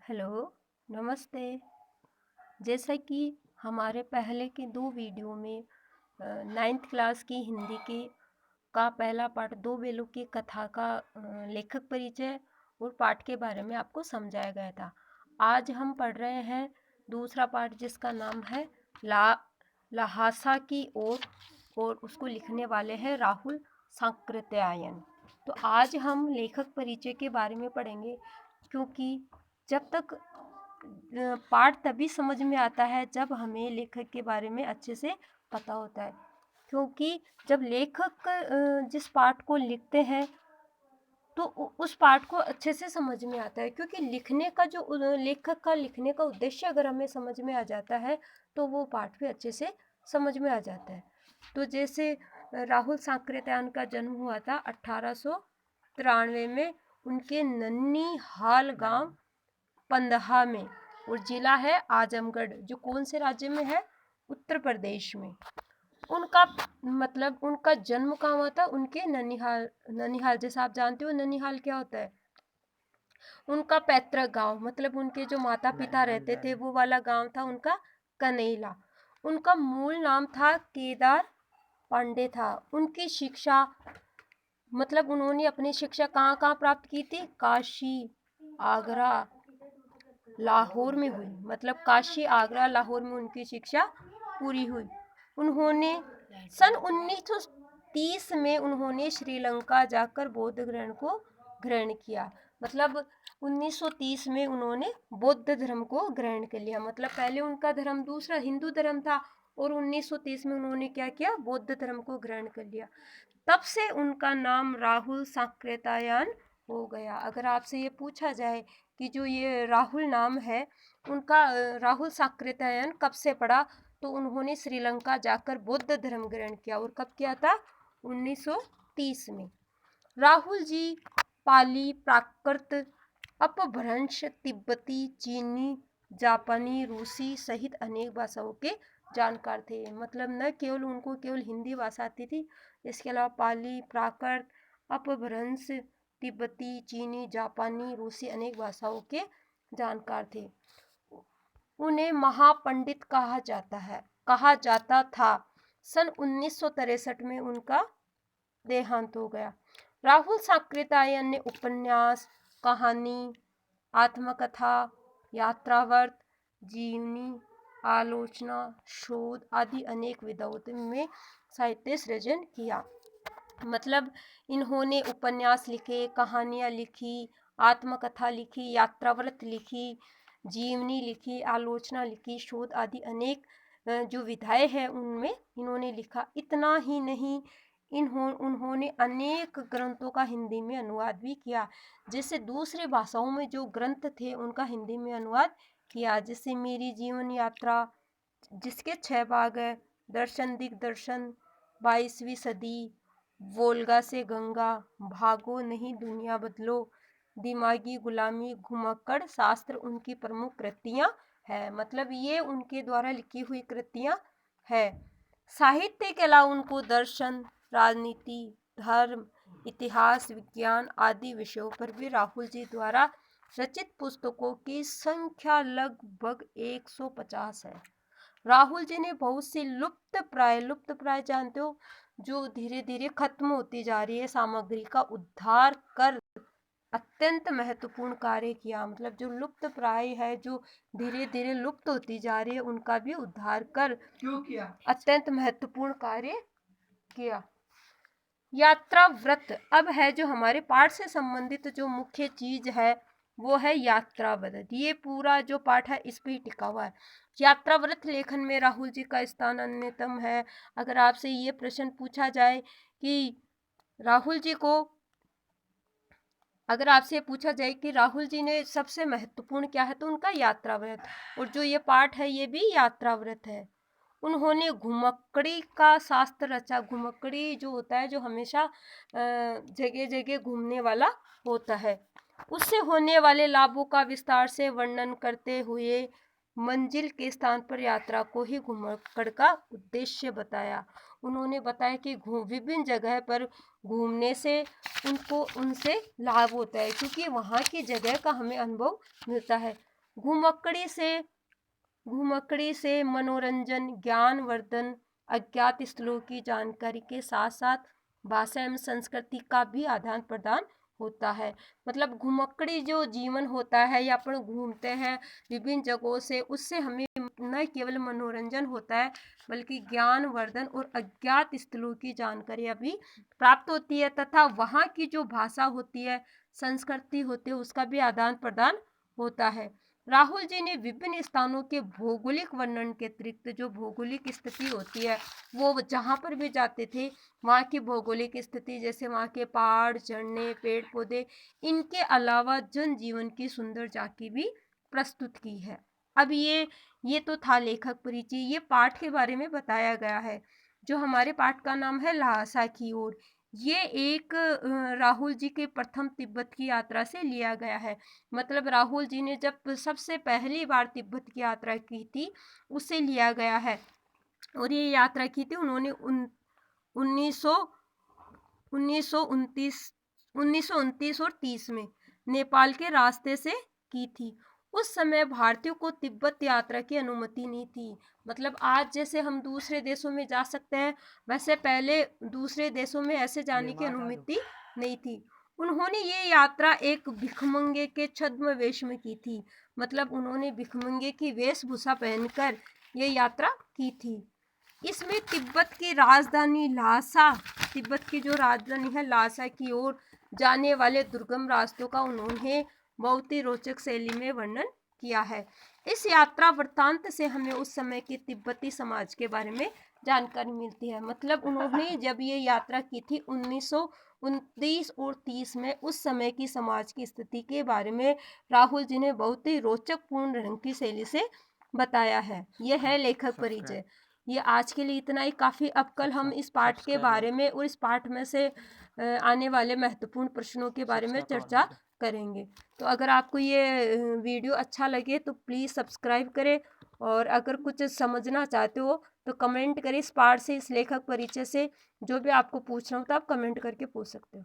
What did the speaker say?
Hello, नमस्ते। जैसा कि हमारे पहले के 2 वीडियो में 9th क्लास की हिंदी के का पहला पाठ 2 बेलों की कथा का लेखक परिचय और पाठ के बारे में आपको समझाया गया था। आज हम पढ़ रहे हैं दूसरा पाठ जिसका नाम है ला ल्हासा की ओर और उसको लिखने वाले हैं राहुल सांकृत्यायन। तो आज हम लेखक परिचय के बारे में पढ़ेंगे क्योंकि जब तक पाठ तभी समझ में आता है जब हमें लेखक के बारे में अच्छे से पता होता है, क्योंकि जब लेखक जिस पाठ को लिखते हैं तो उस पाठ को अच्छे से समझ में आता है, क्योंकि लिखने का जो लेखक का लिखने का उद्देश्य अगर हमें समझ में आ जाता है तो वो पाठ भी अच्छे से समझ में आ जाता है। तो जैसे राहुल सांकृत्यायन का जन्म हुआ था 1893 में उनके नन्नीहाल गांव पंदहा में, और जिला है आजमगढ़, जो कौन से राज्य में है? उत्तर प्रदेश में। उनका उनका जन्म कहाँ हुआ था? उनके ननिहाल। ननिहाल जैसा आप जानते हो ननिहाल क्या होता है? उनका पैतृक गांव, मतलब उनके जो माता पिता रहते थे वो वाला गांव था उनका कनेला। उनका मूल नाम था केदार पांडे था। उनकी शिक्षा उन्होंने अपनी शिक्षा कहाँ कहाँ प्राप्त की थी? काशी, आगरा, लाहौर में हुई। काशी, आगरा, लाहौर में उनकी शिक्षा पूरी हुई। उन्होंने सन 1930 में उन्होंने श्रीलंका जाकर बौद्ध ग्रहण को ग्रहण किया। 1930 में उन्होंने बौद्ध धर्म को ग्रहण कर लिया। पहले उनका धर्म दूसरा हिंदू धर्म था और 1930 में उन्होंने क्या किया? बौद्ध धर्म को ग्रहण कर लिया। तब से उनका नाम राहुल सांकृत्यायन हो गया। अगर आपसे ये पूछा जाए कि जो ये राहुल नाम है उनका राहुल सांकृत्यायन कब से पड़ा, तो उन्होंने श्रीलंका जाकर बौद्ध धर्म ग्रहण किया। और कब किया था? 1930 में। राहुल जी पाली, प्राकृत, अपभ्रंश, तिब्बती, चीनी, जापानी, रूसी सहित अनेक भाषाओं के जानकार थे। न केवल उनको केवल हिंदी भाषा आती थी, इसके अलावा पाली, प्राकृत, अपभ्रंश, तिब्बती, चीनी, जापानी, रूसी अनेक भाषाओं के जानकार थे। उन्हें महापंडित कहा जाता था। सन 1963 में उनका देहांत हो गया। राहुल सांकृत्यायन ने उपन्यास, कहानी, आत्मकथा, यात्रावर्त, जीवनी, आलोचना, शोध आदि अनेक विधाओं में साहित्य सृजन किया। इन्होंने उपन्यास लिखे, कहानियाँ लिखी, आत्मकथा लिखी, यात्राव्रत लिखी, जीवनी लिखी, आलोचना लिखी, शोध आदि अनेक जो विधाएं हैं उनमें इन्होंने लिखा। इतना ही नहीं, उन्होंने अनेक ग्रंथों का हिंदी में अनुवाद भी किया। जैसे दूसरे भाषाओं में जो ग्रंथ थे उनका हिंदी में अनुवाद किया। जैसे मेरी जीवन यात्रा, जिसके 6 भाग है, दर्शन दिग्दर्शन, 22वीं सदी, वोल्गा से गंगा, भागो नहीं दुनिया बदलो, दिमागी गुलामी, घुमक्कड़ शास्त्र उनकी प्रमुख कृतियां है। ये उनके द्वारा लिखी हुई कृतियां है। साहित्य के अलावा उनको दर्शन, राजनीति, धर्म, इतिहास, विज्ञान आदि विषयों पर भी राहुल जी द्वारा रचित पुस्तकों की संख्या लगभग 150 है। राहुल जी ने बहुत सी लुप्त प्राय जानते हो, जो धीरे धीरे खत्म होती जा रही है सामग्री का उद्धार कर अत्यंत महत्वपूर्ण कार्य किया। जो लुप्त प्राय है, जो धीरे धीरे लुप्त होती जा रही है, उनका भी उद्धार कर क्यों किया? अत्यंत महत्वपूर्ण कार्य किया। यात्रा व्रत अब है जो हमारे पाठ से संबंधित जो मुख्य चीज है वो है यात्रा व्रत। ये पूरा जो पाठ है इस पे ही टिका हुआ है। यात्रा व्रत लेखन में राहुल जी का स्थान अन्यतम है। अगर आपसे ये प्रश्न पूछा जाए कि राहुल जी को अगर आपसे पूछा जाए कि राहुल जी ने सबसे महत्वपूर्ण क्या है, तो उनका यात्रा व्रत। और जो ये पाठ है ये भी यात्रा व्रत है। उन्होंने घुमक्कड़ी का शास्त्र रचा। घुमक्कड़ी जो होता है, जो हमेशा जगह जगह घूमने वाला होता है, उससे होने वाले लाभों का विस्तार से वर्णन करते हुए मंजिल के स्थान पर यात्रा को ही घुमक्कड़ का उद्देश्य बताया। उन्होंने बताया कि विभिन्न जगह पर घूमने से उनसे लाभ होता है, क्योंकि वहाँ की जगह का हमें अनुभव मिलता है। घुमक्कड़ी से मनोरंजन, ज्ञानवर्धन, अज्ञात स्थलों की जानकारी के साथ साथ भाषा एवं संस्कृति का भी आदान प्रदान होता है। मतलब घुमक्कड़ी जो जीवन होता है या अपन घूमते हैं विभिन्न जगहों से, उससे हमें न केवल मनोरंजन होता है बल्कि ज्ञानवर्धन और अज्ञात स्थलों की जानकारियाँ भी प्राप्त होती है तथा वहाँ की जो भाषा होती है, संस्कृति होती है, उसका भी आदान प्रदान होता है। राहुल जी ने विभिन्न स्थानों के भौगोलिक वर्णन के अतिरिक्त जो भौगोलिक स्थिति होती है, वो जहाँ पर भी जाते थे वहाँ की भौगोलिक स्थिति, जैसे वहाँ के पहाड़, झरने, पेड़ पौधे, इनके अलावा जनजीवन की सुंदर झांकी भी प्रस्तुत की है। अब ये तो था लेखक परिचय। ये पाठ के बारे में बताया गया है। जो हमारे पाठ का नाम है ल्हासा की ओर, ये एक राहुल जी के प्रथम तिब्बत की यात्रा से लिया गया है। मतलब राहुल जी ने जब सबसे पहली बार तिब्बत की यात्रा की थी, उससे लिया गया है। और ये यात्रा की थी उन्होंने 1929 और 30 में नेपाल के रास्ते से की थी। उस समय भारतीयों को तिब्बत यात्रा की अनुमति नहीं थी। मतलब आज जैसे हम दूसरे देशों में जा सकते हैं, वैसे पहले दूसरे देशों में ऐसे जाने की अनुमति नहीं थी। उन्होंने ये यात्रा एक भिखमंगे के छद्म वेश में की थी। मतलब उन्होंने भिखमंगे की वेशभूषा पहनकर ये यात्रा की थी। इसमें तिब्बत की राजधानी ल्हासा, तिब्बत की जो राजधानी है ल्हासा की ओर जाने वाले दुर्गम रास्तों का उन्होंने बहुत ही रोचक शैली में वर्णन किया है। इस यात्रा वृत्तांत से हमें उस समय के तिब्बती समाज के बारे में जानकारी मिलती है। मतलब उन्होंने जब ये यात्रा की थी 1929 और 30 में, उस समय की समाज की स्थिति के बारे में राहुल जी ने बहुत ही रोचक पूर्ण ढंग की शैली से बताया है। यह है लेखक परिचय। ये आज के लिए इतना ही काफ़ी। अब कल हम इस पाठ के बारे में और इस पाठ में से आने वाले महत्वपूर्ण प्रश्नों के बारे में चर्चा करेंगे। तो अगर आपको ये वीडियो अच्छा लगे तो प्लीज़ सब्सक्राइब करें, और अगर कुछ समझना चाहते हो तो कमेंट करें। इस पाठ से, इस लेखक परिचय से जो भी आपको पूछना हो तो आप कमेंट करके पूछ सकते हो।